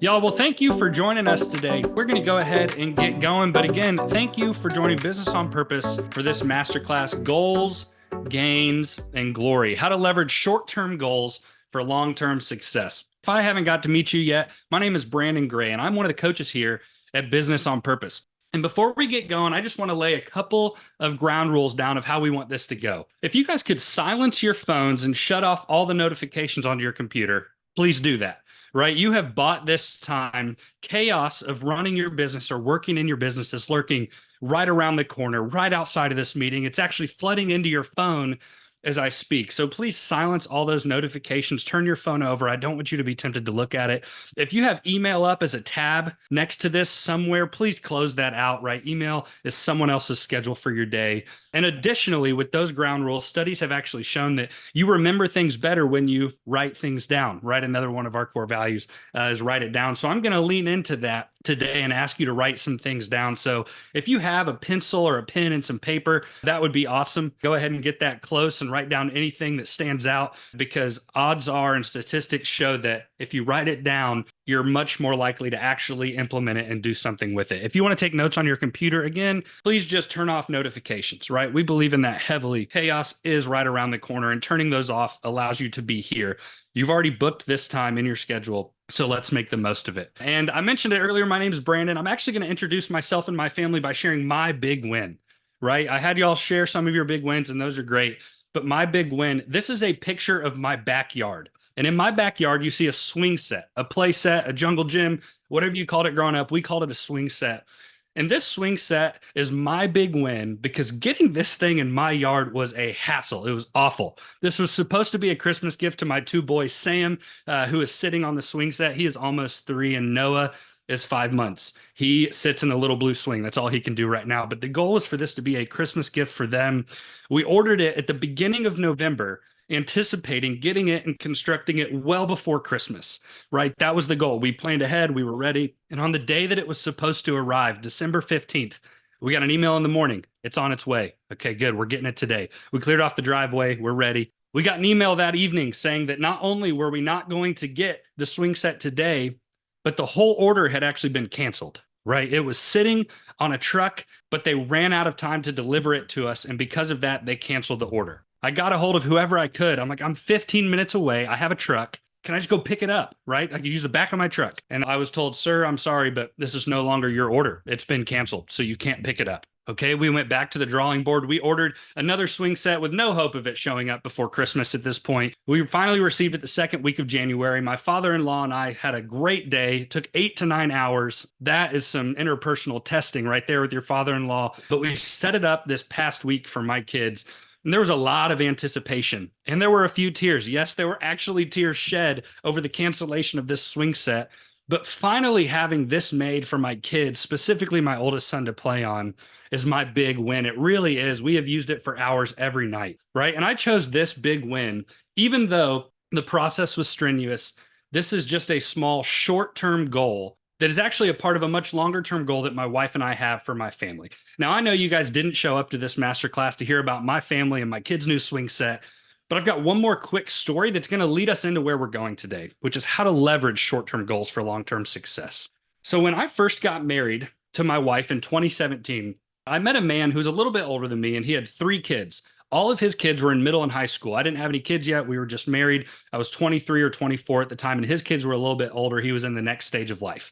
Y'all, well, thank you for joining us today. We're going to go ahead and get going. But again, thank you for joining Business on Purpose for this masterclass, Goals, Gains, and Glory, how to leverage short-term goals for long-term success. If I haven't got to meet you yet, my name is Brandon Gray, and I'm one of the coaches here at Business on Purpose. And before we get going, I just want to lay a couple of ground rules down of how we want this to go. If you guys could silence your phones and shut off all the notifications on your computer, please do that. Right? You have bought this time. Chaos of running your business or working in your business is lurking right around the corner, right outside of this meeting. It's actually flooding into your phone as I speak. So please silence all those notifications. Turn your phone over. I don't want you to be tempted to look at it. If you have email up as a tab next to this somewhere, please close that out, right? Email is someone else's schedule for your day. And additionally, with those ground rules, studies have actually shown that you remember things better when you write things down, right? Another one of our core values is write it down. So I'm going to lean into that today and ask you to write some things down. So if you have a pencil or a pen and some paper, that would be awesome. Go ahead and get that close and write down anything that stands out, because odds are and statistics show that if you write it down, you're much more likely to actually implement it and do something with it. If you want to take notes on your computer, again, please just turn off notifications, right? We believe in that heavily. Chaos is right around the corner, and turning those off allows you to be here. You've already booked this time in your schedule, so let's make the most of it. And I mentioned it earlier, my name is Brandon. I'm actually going to introduce myself and my family by sharing my big win, right? I had y'all share some of your big wins, and those are great. But my big win, this is a picture of my backyard. And in my backyard, you see a swing set, a play set, a jungle gym, whatever you called it growing up. We called it a swing set. And this swing set is my big win because getting this thing in my yard was a hassle. It was awful. This was supposed to be a Christmas gift to my two boys, Sam, who is sitting on the swing set. He is almost 3, and Noah is 5 months. He sits in a little blue swing. That's all he can do right now. But the goal was for this to be a Christmas gift for them. We ordered it at the beginning of November, anticipating getting it and constructing it well before Christmas, right? That was the goal. We planned ahead. We were ready. And on the day that it was supposed to arrive, December 15th, we got an email in the morning. It's on its way. Okay, good. We're getting it today. We cleared off the driveway. We're ready. We got an email that evening saying that not only were we not going to get the swing set today, but the whole order had actually been canceled, right? It was sitting on a truck, but they ran out of time to deliver it to us. And because of that, they canceled the order. I got a hold of whoever I could. I'm like, I'm 15 minutes away. I have a truck. Can I just go pick it up, right? I could use the back of my truck. And I was told, sir, I'm sorry, but this is no longer your order. It's been canceled, so you can't pick it up. Okay, we went back to the drawing board. We ordered another swing set with no hope of it showing up before Christmas at this point. We finally received it the second week of January. My father-in-law and I had a great day. It took 8 to 9 hours. That is some interpersonal testing right there with your father-in-law. But we set it up this past week for my kids. And there was a lot of anticipation, and there were a few tears. Yes, there were actually tears shed over the cancellation of this swing set, but finally having this made for my kids, specifically my oldest son, to play on is my big win. It really is. We have used it for hours every night, right? And I chose this big win, even though the process was strenuous. This is just a small short-term goal that is actually a part of a much longer term goal that my wife and I have for my family. Now, I know you guys didn't show up to this masterclass to hear about my family and my kids' new swing set, but I've got one more quick story that's going to lead us into where we're going today, which is how to leverage short-term goals for long-term success. So when I first got married to my wife in 2017, I met a man who's a little bit older than me, and he had 3 kids. All of his kids were in middle and high school. I didn't have any kids yet. We were just married. I was 23 or 24 at the time, and his kids were a little bit older. He was in the next stage of life,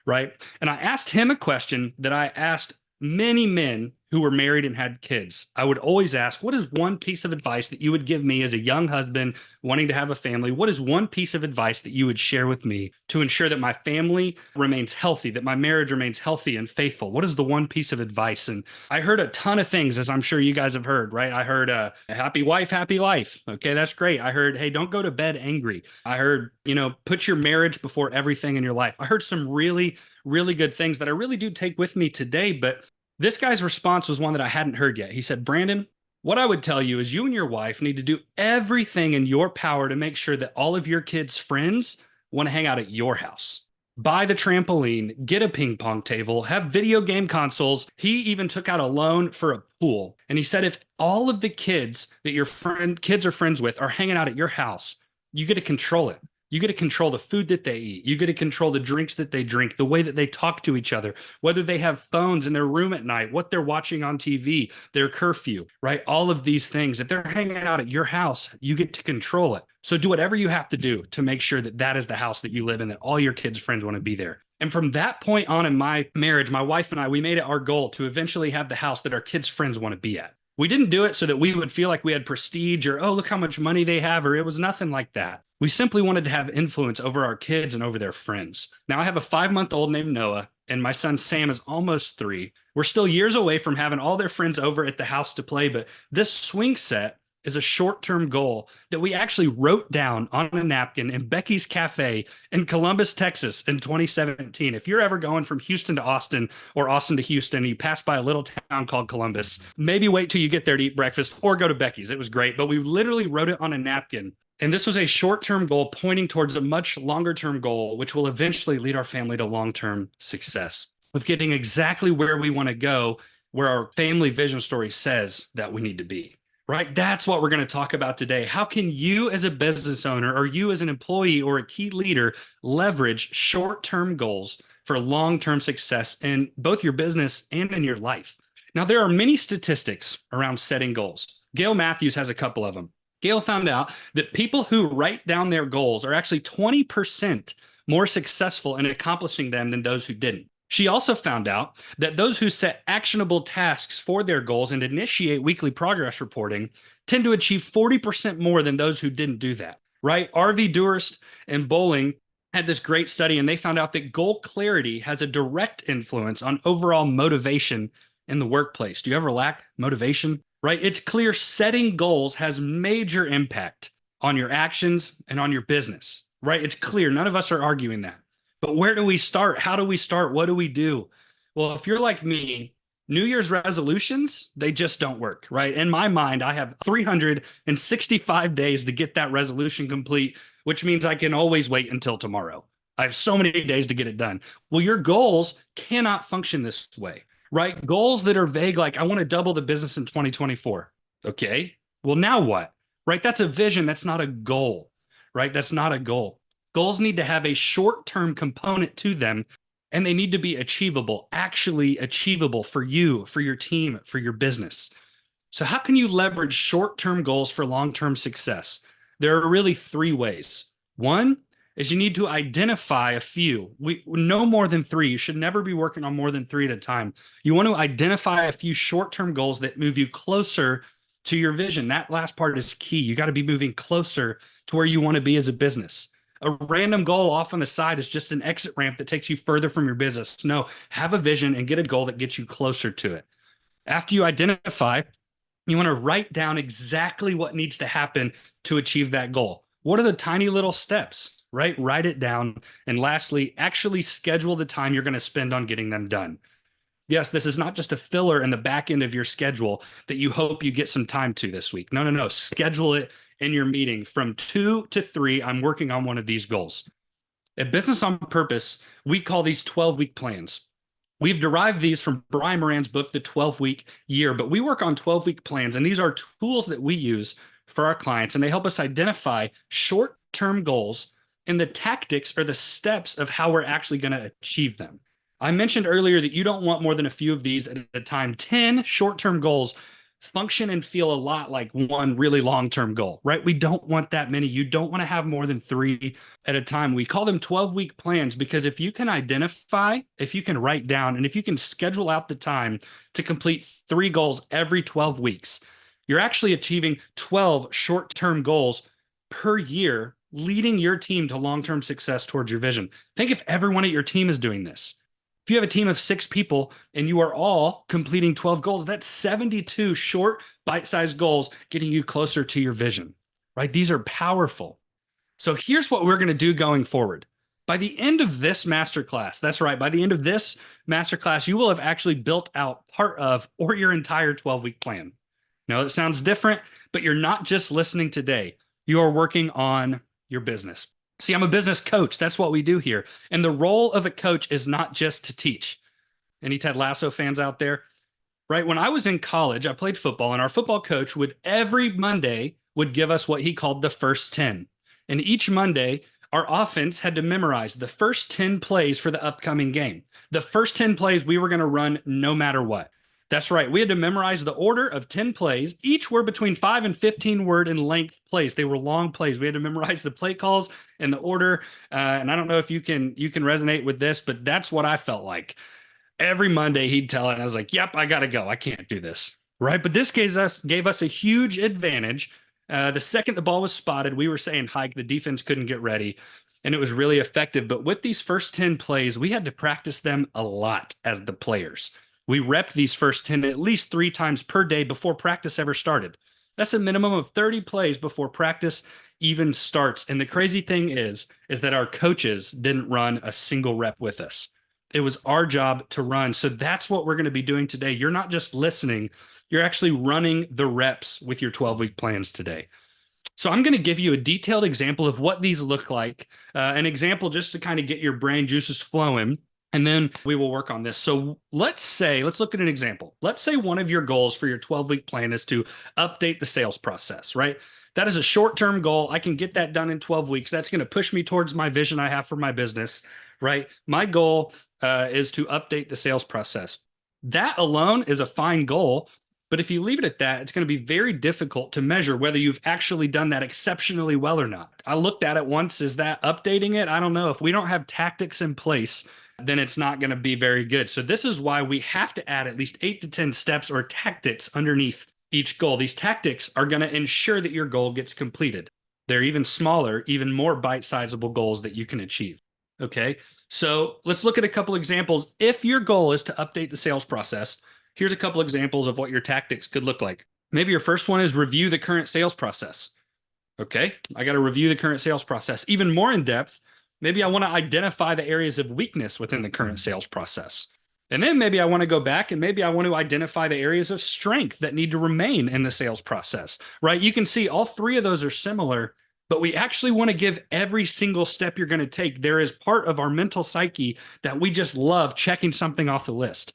right? And I asked him a question that I asked many men who were married and had kids. I would always ask, what is one piece of advice that you would give me as a young husband wanting to have a family? What is one piece of advice that you would share with me to ensure that my family remains healthy, that my marriage remains healthy and faithful? What is the one piece of advice? And I heard a ton of things, as I'm sure you guys have heard, right? I heard a happy wife, happy life. Okay, that's great. I heard, hey, don't go to bed angry. I heard, put your marriage before everything in your life. I heard some really, really good things that I really do take with me today, but this guy's response was one that I hadn't heard yet. He said, Brandon, what I would tell you is you and your wife need to do everything in your power to make sure that all of your kids' friends want to hang out at your house. Buy the trampoline, get a ping pong table, have video game consoles. He even took out a loan for a pool. And he said, if all of the kids that your kids are friends with are hanging out at your house, you get to control it. You get to control the food that they eat. You get to control the drinks that they drink, the way that they talk to each other, whether they have phones in their room at night, what they're watching on TV, their curfew, right? All of these things. If they're hanging out at your house, you get to control it. So do whatever you have to do to make sure that that is the house that you live in, that all your kids' friends want to be there. And from that point on in my marriage, my wife and I, we made it our goal to eventually have the house that our kids' friends want to be at. We didn't do it so that we would feel like we had prestige or, oh, look how much money they have, or it was nothing like that. We simply wanted to have influence over our kids and over their friends. Now, I have a 5-month-old named Noah, and my son Sam is almost 3. We're still years away from having all their friends over at the house to play, but this swing set is a short-term goal that we actually wrote down on a napkin in Becky's Cafe in Columbus, Texas in 2017. If you're ever going from Houston to Austin or Austin to Houston, and you pass by a little town called Columbus, maybe wait till you get there to eat breakfast or go to Becky's. It was great, but we literally wrote it on a napkin. And this was a short-term goal pointing towards a much longer-term goal, which will eventually lead our family to long-term success of getting exactly where we want to go, where our family vision story says that we need to be. Right? That's what we're going to talk about today. How can you as a business owner or you as an employee or a key leader leverage short-term goals for long-term success in both your business and in your life? Now, there are many statistics around setting goals. Gail Matthews has a couple of them. Gail found out that people who write down their goals are actually 20% more successful in accomplishing them than those who didn't. She also found out that those who set actionable tasks for their goals and initiate weekly progress reporting tend to achieve 40% more than those who didn't do that, right? R.V. Durst and Bowling had this great study, and they found out that goal clarity has a direct influence on overall motivation in the workplace. Do you ever lack motivation? Right? It's clear setting goals has major impact on your actions and on your business, right? It's clear. None of us are arguing that. But where do we start? How do we start? What do we do? Well, if you're like me, New Year's resolutions, they just don't work, right? In my mind, I have 365 days to get that resolution complete, which means I can always wait until tomorrow. I have so many days to get it done. Well, your goals cannot function this way, right? Goals that are vague, like I want to double the business in 2024. Okay, well, now what, right? That's a vision. That's not a goal, right? That's not a goal. Goals need to have a short-term component to them, and they need to be achievable, actually achievable for you, for your team, for your business. So how can you leverage short-term goals for long-term success? There are really 3 ways. One is you need to identify a few. No more than 3. You should never be working on more than 3 at a time. You want to identify a few short-term goals that move you closer to your vision. That last part is key. You got to be moving closer to where you want to be as a business. A random goal off on the side is just an exit ramp that takes you further from your business. No, have a vision and get a goal that gets you closer to it. After you identify, you want to write down exactly what needs to happen to achieve that goal. What are the tiny little steps, right? Write it down. And lastly, actually schedule the time you're going to spend on getting them done. Yes, this is not just a filler in the back end of your schedule that you hope you get some time to this week. No. Schedule it in your meeting from 2 to 3. I'm working on one of these goals. At Business on Purpose, we call these 12-week plans. We've derived these from Brian Moran's book, The 12-Week Year, but we work on 12-week plans, and these are tools that we use for our clients, and they help us identify short-term goals and the tactics or the steps of how we're actually going to achieve them. I mentioned earlier that you don't want more than a few of these at a time. 10 short-term goals function and feel a lot like one really long-term goal, right? We don't want that many. You don't want to have more than 3 at a time. We call them 12-week plans because if you can identify, if you can write down, and if you can schedule out the time to complete 3 goals every 12 weeks, you're actually achieving 12 short-term goals per year, leading your team to long-term success towards your vision. Think if everyone at your team is doing this. If you have a team of 6 people and you are all completing 12 goals, that's 72 short, bite-sized goals getting you closer to your vision, right? These are powerful. So here's what we're going to do going forward. By the end of this masterclass, that's right, by the end of this masterclass, you will have actually built out part of or your entire 12-week plan. Now, it sounds different, but you're not just listening today. You are working on your business. See, I'm a business coach. That's what we do here. And the role of a coach is not just to teach. Any Ted Lasso fans out there? Right? When I was in college, I played football, and our football coach would every Monday would give us what he called the first 10. And each Monday, Our offense had to memorize the first 10 plays for the upcoming game. The first 10 plays we were going to run no matter what. That's right. We had to memorize the order of 10 plays. Each were between 5 and 15 word in length plays. They were long plays. We had to memorize the play calls and the order. And I don't know if you can resonate with this, but that's what I felt like. Every Monday he'd tell it, and I was like, yep, I got to go. I can't do this. Right. But this gave us a huge advantage. The second the ball was spotted, we were saying hike. The defense couldn't get ready, and it was really effective. But with these first 10 plays, we had to practice them a lot as the players. We repped these first 10 at least 3 times per day before practice ever started. That's a minimum of 30 plays before practice even starts. And the crazy thing is that our coaches didn't run a single rep with us. It was our job to run. So that's what we're going to be doing today. You're not just listening, you're actually running the reps with your 12-week plans today. So I'm going to give you a detailed example of what these look like, an example just to kind of get your brain juices flowing, and then we will work on this. So let's look at an example. Let's say one of your goals for your 12-week plan is to update the sales process, right? That is a short-term goal. I can get that done in 12 weeks. That's going to push me towards my vision I have for my business, right? My goal is to update the sales process. That alone is a fine goal. But if you leave it at that, it's going to be very difficult to measure whether you've actually done that exceptionally well or not. I looked at it once. Is that updating it? I don't know. If we don't have tactics in place, then it's not going to be very good. So this is why we have to add at least 8 to 10 steps or tactics underneath each goal. These tactics are going to ensure that your goal gets completed. They're even smaller, even more bite-sizable goals that you can achieve. Okay, so let's look at a couple examples. If your goal is to update the sales process, here's a couple examples of what your tactics could look like. Maybe your first one is review the current sales process. Okay, I got to review the current sales process. Even more in depth, maybe I want to identify the areas of weakness within the current sales process. And then maybe I want to go back and maybe I want to identify the areas of strength that need to remain in the sales process, right? You can see all 3 of those are similar, but we actually want to give every single step you're going to take. There is part of our mental psyche that we just love checking something off the list.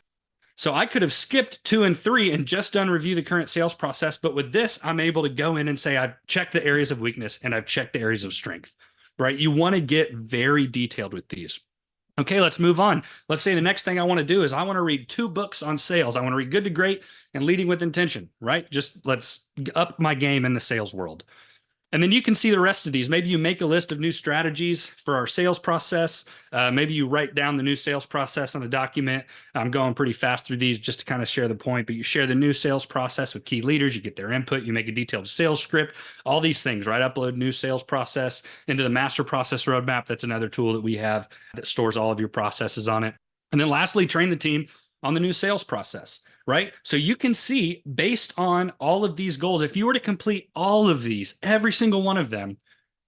So I could have skipped 2 and 3 and just done review the current sales process. But with this, I'm able to go in and say, I've checked the areas of weakness and I've checked the areas of strength, right? You want to get very detailed with these. Okay, let's move on. Let's say the next thing I want to do is I want to read 2 books on sales. I want to read Good to Great and Leading with Intention, right? Just let's up my game in the sales world. And then you can see the rest of these. Maybe you make a list of new strategies for our sales process. Maybe you write down the new sales process on a document. I'm going pretty fast through these just to kind of share the point, but you share the new sales process with key leaders. You get their input. You make a detailed sales script, all these things, right? Upload new sales process into the master process roadmap. That's another tool that we have that stores all of your processes on it. And then lastly, train the team on the new sales process. Right? So you can see based on all of these goals, if you were to complete all of these, every single one of them,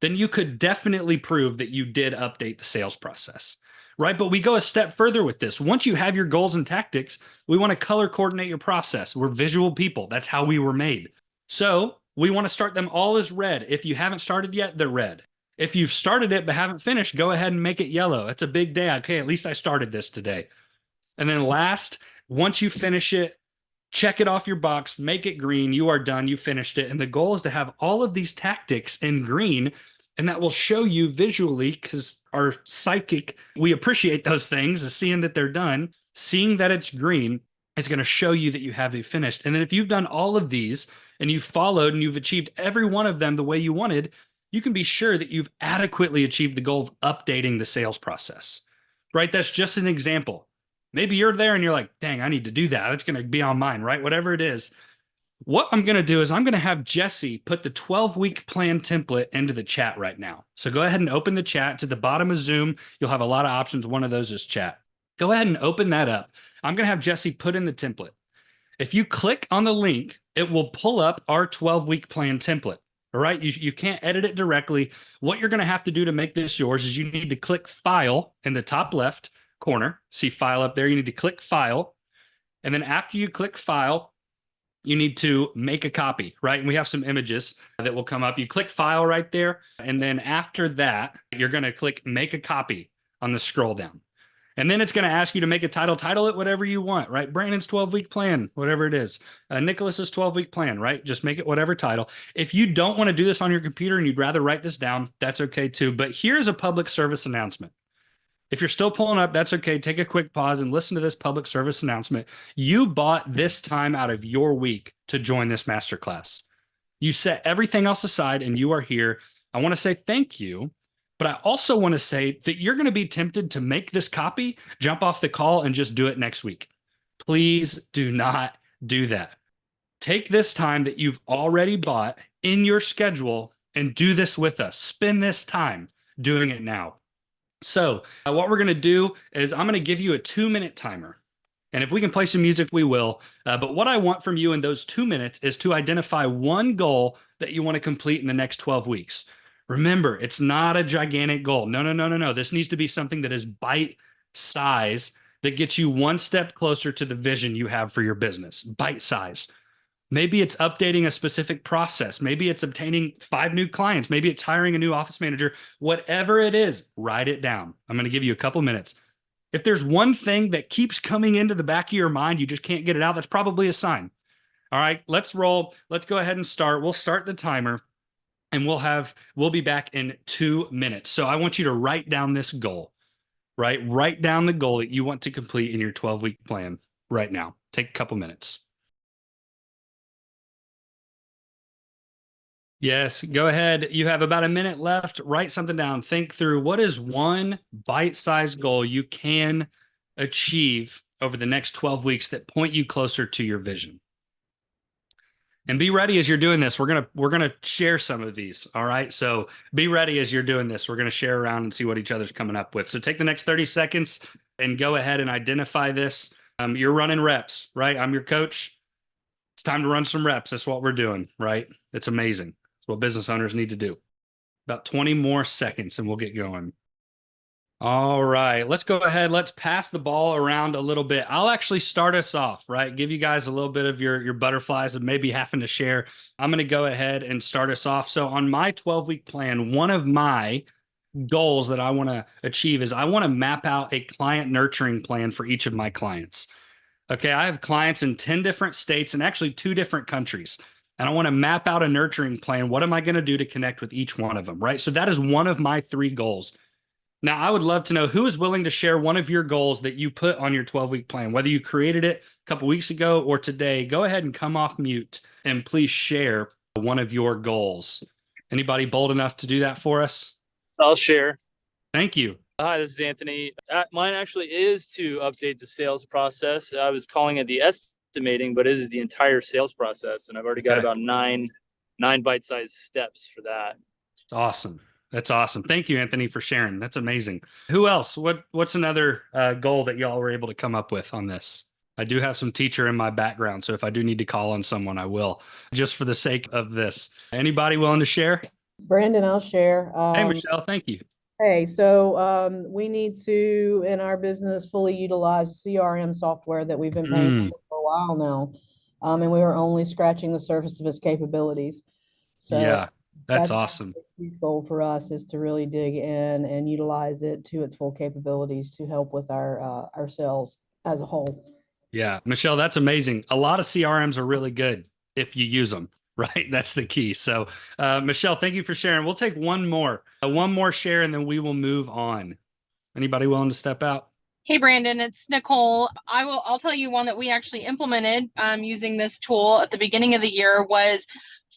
then you could definitely prove that you did update the sales process, right? But we go a step further with this. Once you have your goals and tactics, we want to color coordinate your process. We're visual people. That's how we were made. So we want to start them all as red. If you haven't started yet, they're red. If you've started it but haven't finished, go ahead and make it yellow. It's a big day. Okay, at least I started this today. And then last, once you finish it, check it off your box, make it green. You are done. You finished it. And the goal is to have all of these tactics in green. And that will show you visually, because our psychic, we appreciate those things, is seeing that they're done. Seeing that it's green is going to show you that you have it finished. And then if you've done all of these and you've followed and you've achieved every one of them the way you wanted, you can be sure that you've adequately achieved the goal of updating the sales process, right? That's just an example. Maybe you're there and you're like, dang, I need to do that. It's going to be on mine, right? Whatever it is. What I'm going to do is I'm going to have Jesse put the 12-week plan template into the chat right now. So go ahead and open the chat. To the bottom of Zoom, you'll have a lot of options. One of those is chat. Go ahead and open that up. I'm going to have Jesse put in the template. If you click on the link, it will pull up our 12-week plan template. All right. You can't edit it directly. What you're going to have to do to make this yours is you need to click File in the top left corner. See File up there. You need to click File. And then after you click File, you need to make a copy, right? And we have some images that will come up. You click File right there. And then after that, you're going to click Make a Copy on the scroll down. And then it's going to ask you to make a title it whatever you want, right? Brandon's 12-week plan, whatever it is. Nicholas's 12-week plan, right? Just make it whatever title. If you don't want to do this on your computer and you'd rather write this down, that's okay too. But here's a public service announcement. If you're still pulling up, that's okay. Take a quick pause and listen to this public service announcement. You bought this time out of your week to join this masterclass. You set everything else aside and you are here. I want to say thank you, but I also want to say that you're going to be tempted to make this copy, jump off the call, and just do it next week. Please do not do that. Take this time that you've already bought in your schedule and do this with us. Spend this time doing it now. So what we're going to do is I'm going to give you a 2-minute timer. And if we can play some music, we will. But what I want from you in those 2 minutes is to identify one goal that you want to complete in the next 12 weeks. Remember, it's not a gigantic goal. No. This needs to be something that is bite size that gets you one step closer to the vision you have for your business. Bite size. Maybe it's updating a specific process. Maybe it's obtaining 5 new clients. Maybe it's hiring a new office manager. Whatever it is, write it down. I'm going to give you a couple minutes. If there's one thing that keeps coming into the back of your mind, you just can't get it out, that's probably a sign. All right, let's roll. Let's go ahead and start. We'll start the timer and we'll be back in 2 minutes. So I want you to write down this goal, right? Write down the goal that you want to complete in your 12-week plan right now. Take a couple minutes. Yes, go ahead. You have about a minute left. Write something down. Think through what is one bite-sized goal you can achieve over the next 12 weeks that point you closer to your vision. And be ready as you're doing this. We're gonna share some of these. All right. So be ready as you're doing this. We're gonna share around and see what each other's coming up with. So take the next 30 seconds and go ahead and identify this. You're running reps, right? I'm your coach. It's time to run some reps. That's what we're doing, right? It's amazing. It's what business owners need to do. About 20 more seconds and we'll get going. All right, let's go ahead. Let's pass the ball around a little bit. I'll actually start us off, right? Give you guys a little bit of your butterflies and maybe having to share. I'm going to go ahead and start us off. So on my 12-week plan, one of my goals that I want to achieve is I want to map out a client nurturing plan for each of my clients. Okay, I have clients in 10 different states and actually 2 different countries. And I want to map out a nurturing plan. What am I going to do to connect with each one of them, right? So that is one of my 3 goals. Now, I would love to know who is willing to share one of your goals that you put on your 12-week plan, whether you created it a couple weeks ago or today. Go ahead and come off mute and please share one of your goals. Anybody bold enough to do that for us? I'll share. Thank you. Hi, this is Anthony. Mine actually is to update the sales process. I was calling it the estimating, but it is the entire sales process. And I've already got about nine bite-sized steps for that. It's awesome. That's awesome. Thank you, Anthony, for sharing. That's amazing. Who else? What's another goal that y'all were able to come up with on this? I do have some teacher in my background, so if I do need to call on someone, I will, just for the sake of this. Anybody willing to share? Brandon, I'll share. Hey, Michelle, thank you. Hey, so we need to, in our business, fully utilize CRM software that we've been paying for a while now. And we are only scratching the surface of its capabilities. So yeah, that's awesome. A huge goal for us is to really dig in and utilize it to its full capabilities to help with our sales as a whole. Yeah, Michelle, that's amazing. A lot of CRMs are really good if you use them, right? That's the key. So, Michelle, thank you for sharing. We'll take one more share, and then we will move on. Anybody willing to step out? Hey, Brandon, it's Nicole. I'll tell you one that we actually implemented using this tool at the beginning of the year was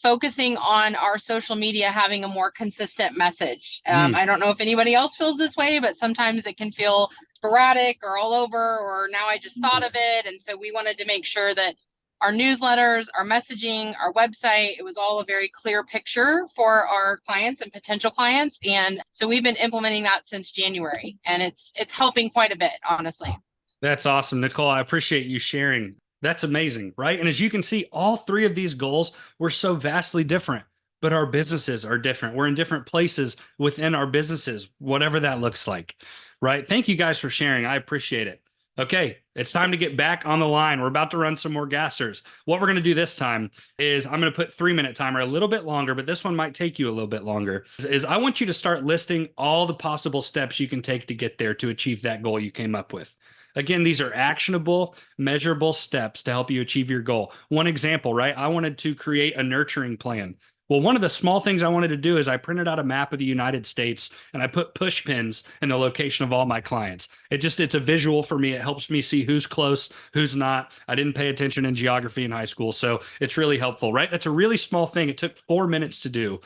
focusing on our social media having a more consistent message. I don't know if anybody else feels this way, but sometimes it can feel sporadic or all over, or now I just thought of it. And so we wanted to make sure that our newsletters, our messaging, our website, it was all a very clear picture for our clients and potential clients. And so we've been implementing that since January, and it's helping quite a bit, honestly. That's awesome, Nicole. I appreciate you sharing. That's amazing, right? And as you can see, all 3 of these goals were so vastly different, but our businesses are different. We're in different places within our businesses, whatever that looks like, right? Thank you guys for sharing. I appreciate it. Okay, it's time to get back on the line. We're about to run some more gassers. What we're going to do this time is I'm going to put 3-minute timer, a little bit longer, but this one might take you a little bit longer. Is I want you to start listing all the possible steps you can take to get there to achieve that goal you came up with. Again, these are actionable, measurable steps to help you achieve your goal. One example, right? I wanted to create a nurturing plan. Well, one of the small things I wanted to do is I printed out a map of the United States and I put push pins in the location of all my clients. It's a visual for me. It helps me see who's close, who's not. I didn't pay attention in geography in high school, so it's really helpful, right? That's a really small thing. It took 4 minutes to do,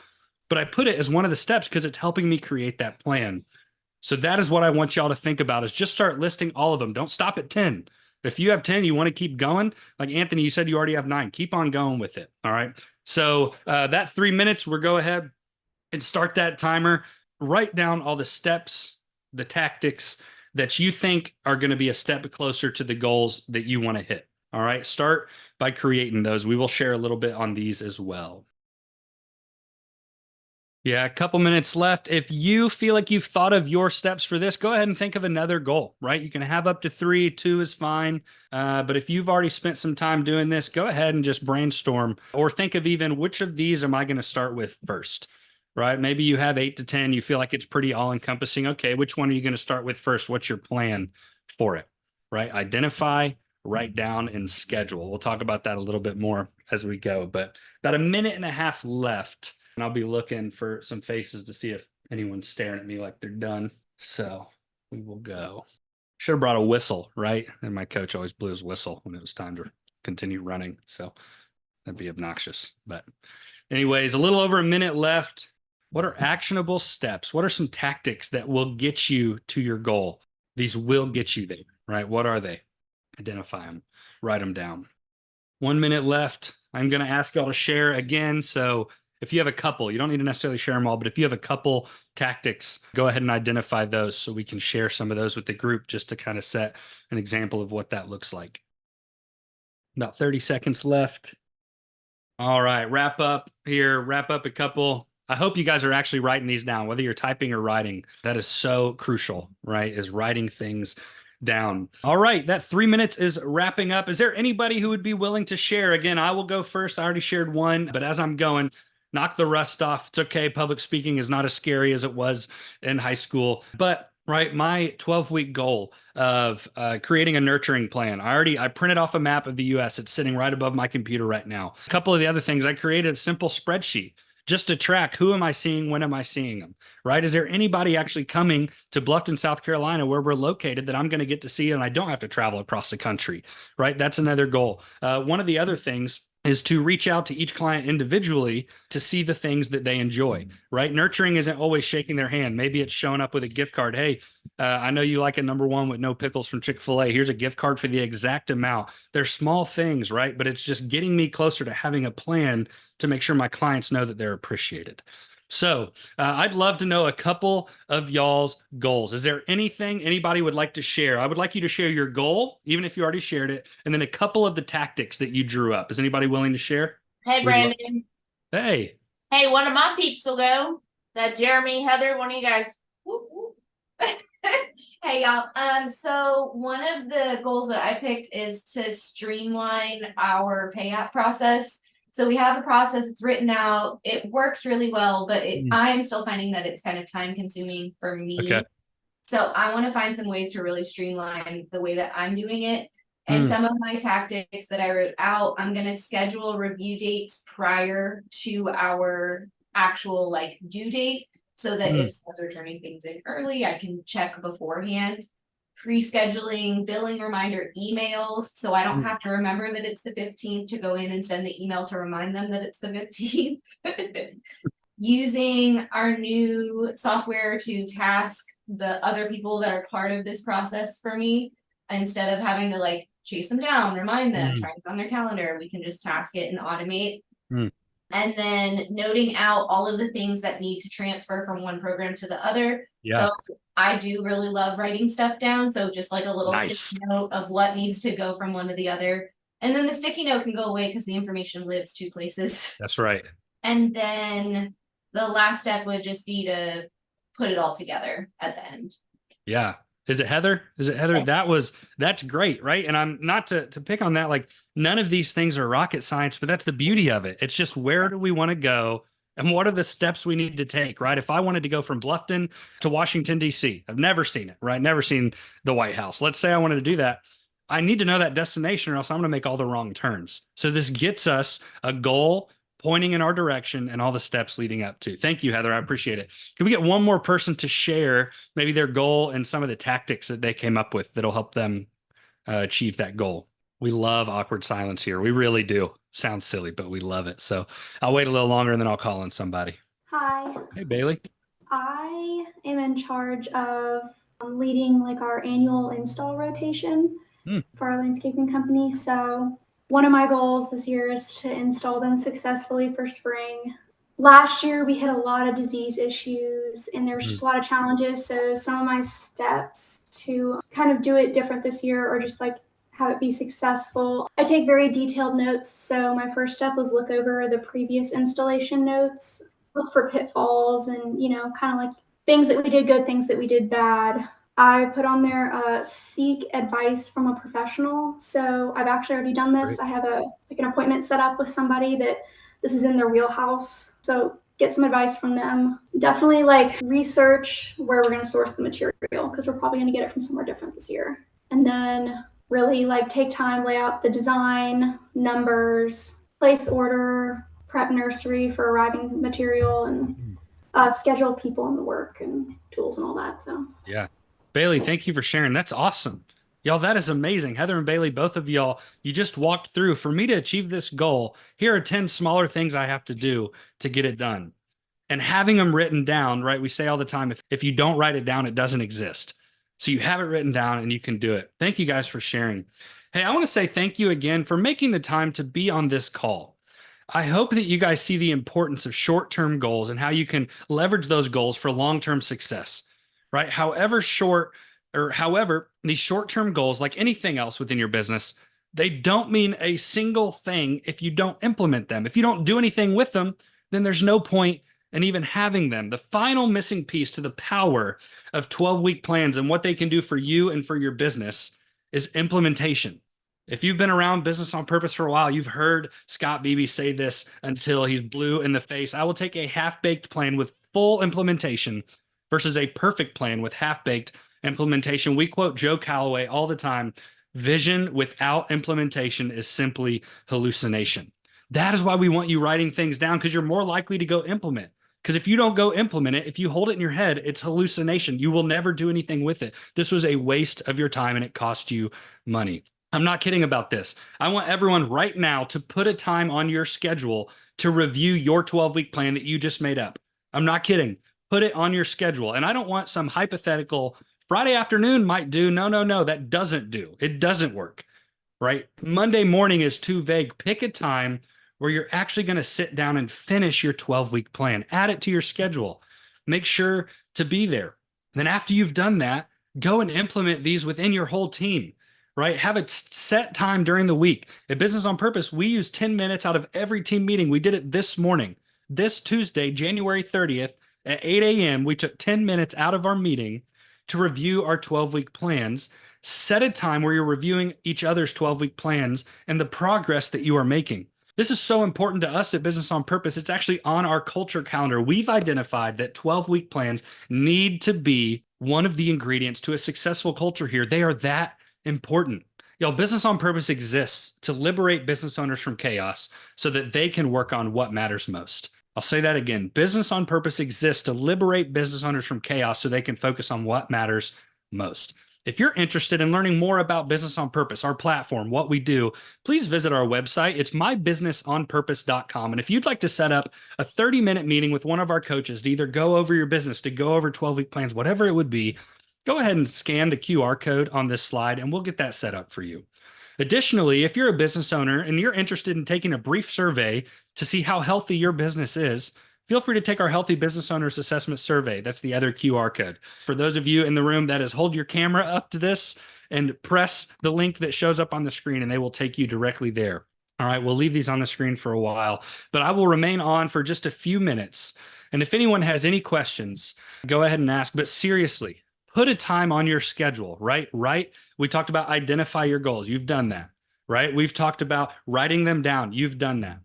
but I put it as one of the steps because it's helping me create that plan. So that is what I want y'all to think about, is just start listing all of them. Don't stop at 10. If you have 10, you want to keep going. Like Anthony, you said you already have 9. Keep on going with it. All right. So that 3 minutes, we'll go ahead and start that timer. Write down all the steps, the tactics that you think are going to be a step closer to the goals that you want to hit. All right. Start by creating those. We will share a little bit on these as well. Yeah, a couple minutes left. If you feel like you've thought of your steps for this, go ahead and think of another goal, right? You can have up to 3, 2 is fine. But if you've already spent some time doing this, go ahead and just brainstorm or think of even which of these am I going to start with first, right? Maybe you have 8 to 10. You feel like it's pretty all encompassing. Okay, which one are you going to start with first? What's your plan for it, right? Identify, write down, and schedule. We'll talk about that a little bit more as we go, but about 1.5 minutes left. And I'll be looking for some faces to see if anyone's staring at me like they're done. So we will go. Should have brought a whistle, right? And my coach always blew his whistle when it was time to continue running. So that'd be obnoxious. But anyways, a little over 1 minute left. What are actionable steps? What are some tactics that will get you to your goal? These will get you there, right? What are they? Identify them, write them down. 1 minute left. I'm going to ask y'all to share again. So if you have a couple, you don't need to necessarily share them all, but if you have a couple tactics, go ahead and identify those so we can share some of those with the group just to kind of set an example of what that looks like. About 30 seconds left. All right, wrap up here, wrap up a couple. I hope you guys are actually writing these down, whether you're typing or writing. That is so crucial, right? Is writing things down. All right, that 3 minutes is wrapping up. Is there anybody who would be willing to share? Again, I will go first. I already shared one, but as I'm going, knock the rust off. It's okay. Public speaking is not as scary as it was in high school. But right, my 12-week goal of creating a nurturing plan. I printed off a map of the US. It's sitting right above my computer right now. A couple of the other things, I created a simple spreadsheet just to track who am I seeing, when am I seeing them, right? Is there anybody actually coming to Bluffton, South Carolina, where we're located, that I'm going to get to see and I don't have to travel across the country, right? That's another goal. One of the other things is to reach out to each client individually to see the things that they enjoy, right? Nurturing isn't always shaking their hand. Maybe it's showing up with a gift card. Hey, I know you like a #1 with no pickles from Chick-fil-A. Here's a gift card for the exact amount. They're small things, right? But it's just getting me closer to having a plan to make sure my clients know that they're appreciated. So I'd love to know a couple of y'all's goals. Is there anything anybody would like to share? I would like you to share your goal, even if you already shared it, and then a couple of the tactics that you drew up. Is anybody willing to share? Hey, Brandon. Hey. Hey, one of my peeps will go. That Jeremy, Heather, one of you guys. Whoop, whoop. Hey, y'all. So one of the goals that I picked is to streamline our pay app process. So we have a process, it's written out, it works really well, but I am still finding that it's kind of time consuming for me. Okay. So I want to find some ways to really streamline the way that I'm doing it. And some of my tactics that I wrote out, I'm going to schedule review dates prior to our actual like due date, so that if subs are turning things in early, I can check beforehand. Pre-scheduling, billing reminder emails, so I don't have to remember that it's the 15th to go in and send the email to remind them that it's the 15th. Using our new software to task the other people that are part of this process for me, instead of having to like chase them down, remind them, try it on their calendar, we can just task it and automate. And then noting out all of the things that need to transfer from one program to the other. Yeah. So I do really love writing stuff down. So just like a little sticky note of what needs to go from one to the other. And then the sticky note can go away because the information lives 2 places. That's right. And then the last step would just be to put it all together at the end. Yeah. Is it Heather? Is it Heather? That's great, right? And I'm not to pick on that. Like, none of these things are rocket science, but that's the beauty of it. It's just, where do we want to go? And what are the steps we need to take, right? If I wanted to go from Bluffton to Washington, D.C., I've never seen it, right? Never seen the White House. Let's say I wanted to do that. I need to know that destination, or else I'm going to make all the wrong turns. So this gets us a goal pointing in our direction and all the steps leading up to. Thank you, Heather. I appreciate it. Can we get one more person to share maybe their goal and some of the tactics that they came up with that'll help them achieve that goal? We love awkward silence here. We really do. Sounds silly, but we love it. So I'll wait a little longer and then I'll call on somebody. Hi. Hey, Bailey. I am in charge of leading like our annual install rotation for our landscaping company. So one of my goals this year is to install them successfully for spring. Last year we had a lot of disease issues and there was just a lot of challenges. So some of my steps to kind of do it different this year, or just like have it be successful, I take very detailed notes. So my first step was look over the previous installation notes, look for pitfalls and, kind of like things that we did good, things that we did bad. I put on there, seek advice from a professional. So I've actually already done this. Great. I have an appointment set up with somebody that this is in their wheelhouse. So get some advice from them. Definitely like research where we're going to source the material, because we're probably going to get it from somewhere different this year. And then really like take time, lay out the design, numbers, place order, prep nursery for arriving material, and schedule people and the work and tools and all that. So yeah, Bailey, thank you for sharing. That's awesome. Y'all, that is amazing. Heather and Bailey, both of y'all, you just walked through. For me to achieve this goal, here are 10 smaller things I have to do to get it done. And having them written down, right? We say all the time, if you don't write it down, it doesn't exist. So you have it written down and you can do it. Thank you guys for sharing. Hey, I want to say thank you again for making the time to be on this call. I hope that you guys see the importance of short-term goals and how you can leverage those goals for long-term success, right? However, these short-term goals, like anything else within your business, they don't mean a single thing if you don't implement them. If you don't do anything with them, then there's no point in even having them. The final missing piece to the power of 12-week plans and what they can do for you and for your business is implementation. If you've been around Business on Purpose for a while, you've heard Scott Beebe say this until he's blue in the face. I will take a half-baked plan with full implementation versus a perfect plan with half-baked implementation. We quote Joe Calloway all the time. Vision without implementation is simply hallucination. That is why we want you writing things down, because you're more likely to go implement. Because if you don't go implement it, if you hold it in your head, it's hallucination. You will never do anything with it. This was a waste of your time and it cost you money. I'm not kidding about this. I want everyone right now to put a time on your schedule to review your 12-week plan that you just made up. I'm not kidding. Put it on your schedule. And I don't want some hypothetical Friday afternoon might do. No, that doesn't do. It doesn't work, right? Monday morning is too vague. Pick a time where you're actually going to sit down and finish your 12-week plan. Add it to your schedule. Make sure to be there. And then after you've done that, go and implement these within your whole team, right? Have a set time during the week. At Business on Purpose, we use 10 minutes out of every team meeting. We did it this morning. This Tuesday, January 30th at 8 a.m., we took 10 minutes out of our meeting to review our 12-week plans. Set a time where you're reviewing each other's 12-week plans and the progress that you are making. This is so important to us at Business on Purpose. It's actually on our culture calendar. We've identified that 12-week plans need to be one of the ingredients to a successful culture here. They are that important. Y'all, Business on Purpose exists to liberate business owners from chaos so that they can work on what matters most. I'll say that again. Business on Purpose exists to liberate business owners from chaos so they can focus on what matters most. If you're interested in learning more about Business on Purpose, our platform, what we do, please visit our website. It's mybusinessonpurpose.com. And if you'd like to set up a 30-minute meeting with one of our coaches to either go over your business, to go over 12-week plans, whatever it would be, go ahead and scan the QR code on this slide and we'll get that set up for you. Additionally, if you're a business owner and you're interested in taking a brief survey to see how healthy your business is, feel free to take our Healthy Business Owners Assessment Survey. That's the other QR code. For those of you in the room, that is, hold your camera up to this and press the link that shows up on the screen and they will take you directly there. All right, we'll leave these on the screen for a while, but I will remain on for just a few minutes. And if anyone has any questions, go ahead and ask. But seriously, put a time on your schedule, right? We talked about identify your goals. You've done that, right? We've talked about writing them down. You've done that.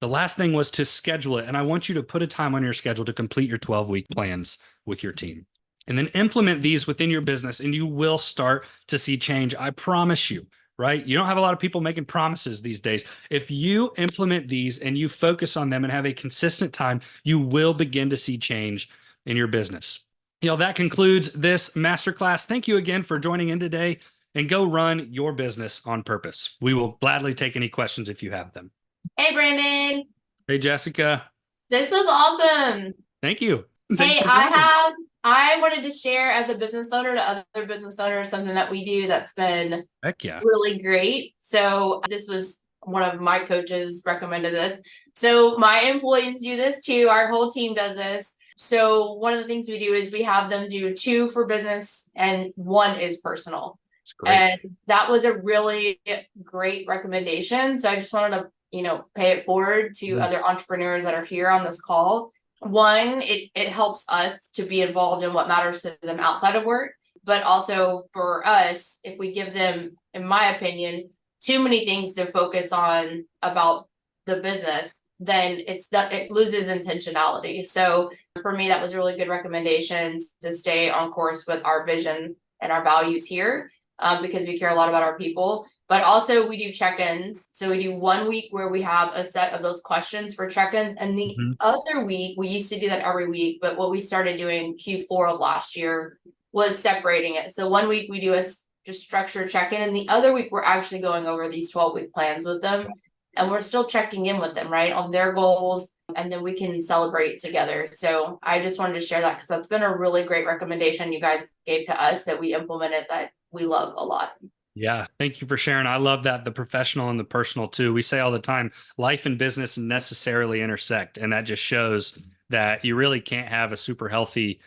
The last thing was to schedule it. And I want you to put a time on your schedule to complete your 12-week plans with your team. And then implement these within your business, and you will start to see change. I promise you, right? You don't have a lot of people making promises these days. If you implement these and you focus on them and have a consistent time, you will begin to see change in your business. That concludes this masterclass. Thank you again for joining in today, and go run your business on purpose. We will gladly take any questions if you have them. Hey, Brandon. Hey, Jessica. This was awesome. Thank you. Hey, I wanted to share as a business owner to other business owners something that we do that's been really great. So this was one of my coaches recommended this. So my employees do this too. Our whole team does this. So one of the things we do is we have them do 2 for business and 1 is personal. And that was a really great recommendation. So I just wanted to, pay it forward to other entrepreneurs that are here on this call. 1, it helps us to be involved in what matters to them outside of work, but also for us, if we give them, in my opinion, too many things to focus on about the business, then it loses intentionality. So for me, that was a really good recommendation to stay on course with our vision and our values here. Because we care a lot about our people, but also we do check-ins. So we do 1 week where we have a set of those questions for check-ins. And the other week, we used to do that every week, but what we started doing Q4 of last year was separating it. So 1 week we do a just structured check-in, and the other week we're actually going over these 12-week plans with them. And we're still checking in with them, right, on their goals, and then we can celebrate together. So I just wanted to share that because that's been a really great recommendation you guys gave to us that we implemented that we love a lot. Yeah. Thank you for sharing. I love that. The professional and the personal too. We say all the time, life and business necessarily intersect. And that just shows that you really can't have a super healthy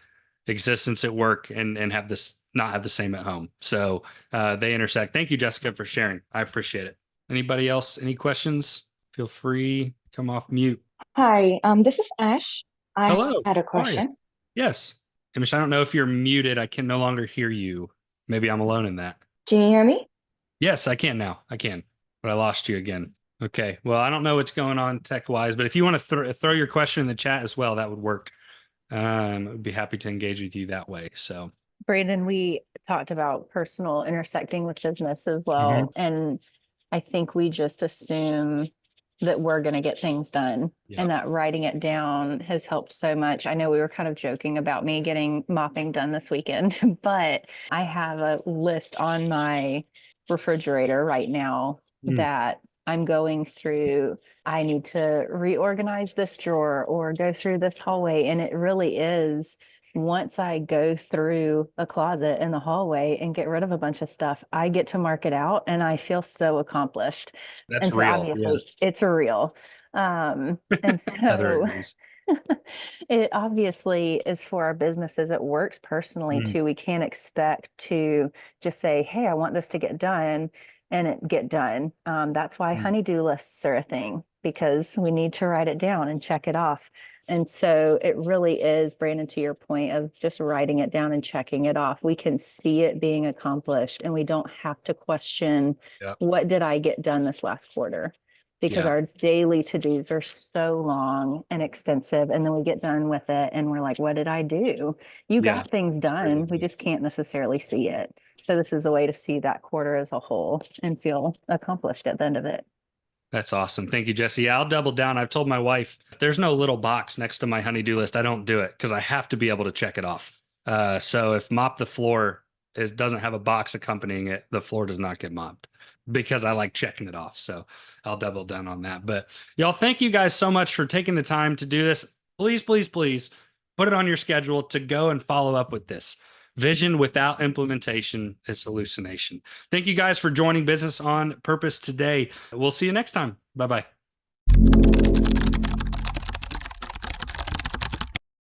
existence at work and have this not have the same at home. So they intersect. Thank you, Jessica, for sharing. I appreciate it. Anybody else? Any questions? Feel free. Come off mute. Hi, this is Ash. Hello. I had a question. Yes. Amish, I don't know if you're muted. I can no longer hear you. Maybe I'm alone in that. Can you hear me? Yes, I can now. I can, but I lost you again. Okay. Well, I don't know what's going on tech-wise, but if you want to throw your question in the chat as well, that would work. I'd be happy to engage with you that way. So, Brandon, we talked about personal intersecting with business as well. And I think we just assume that we're going to get things done and that writing it down has helped so much. I know we were kind of joking about me getting mopping done this weekend, but I have a list on my refrigerator right now that I'm going through. I need to reorganize this drawer or go through this hallway. And it really is, once I go through a closet in the hallway and get rid of a bunch of stuff, I get to mark it out and I feel so accomplished. That's and so real. Obviously it's real. And so it obviously is for our businesses. It works personally too. We can't expect to just say, hey, I want this to get done and it get done. That's why honey-do lists are a thing, because we need to write it down and check it off. And so it really is, Brandon, to your point of just writing it down and checking it off. We can see it being accomplished and we don't have to question, what did I get done this last quarter? Because our daily to-dos are so long and extensive. And then we get done with it and we're like, what did I do? You got things done. We just can't necessarily see it. So this is a way to see that quarter as a whole and feel accomplished at the end of it. That's awesome. Thank you, Jesse. Yeah, I'll double down. I've told my wife, if there's no little box next to my honey-do list, I don't do it because I have to be able to check it off. So if mop the floor doesn't have a box accompanying it, the floor does not get mopped because I like checking it off. So I'll double down on that. But y'all, thank you guys so much for taking the time to do this. Please, please, please put it on your schedule to go and follow up with this. Vision without implementation is hallucination. Thank you guys for joining Business on Purpose today. We'll see you next time. Bye-bye.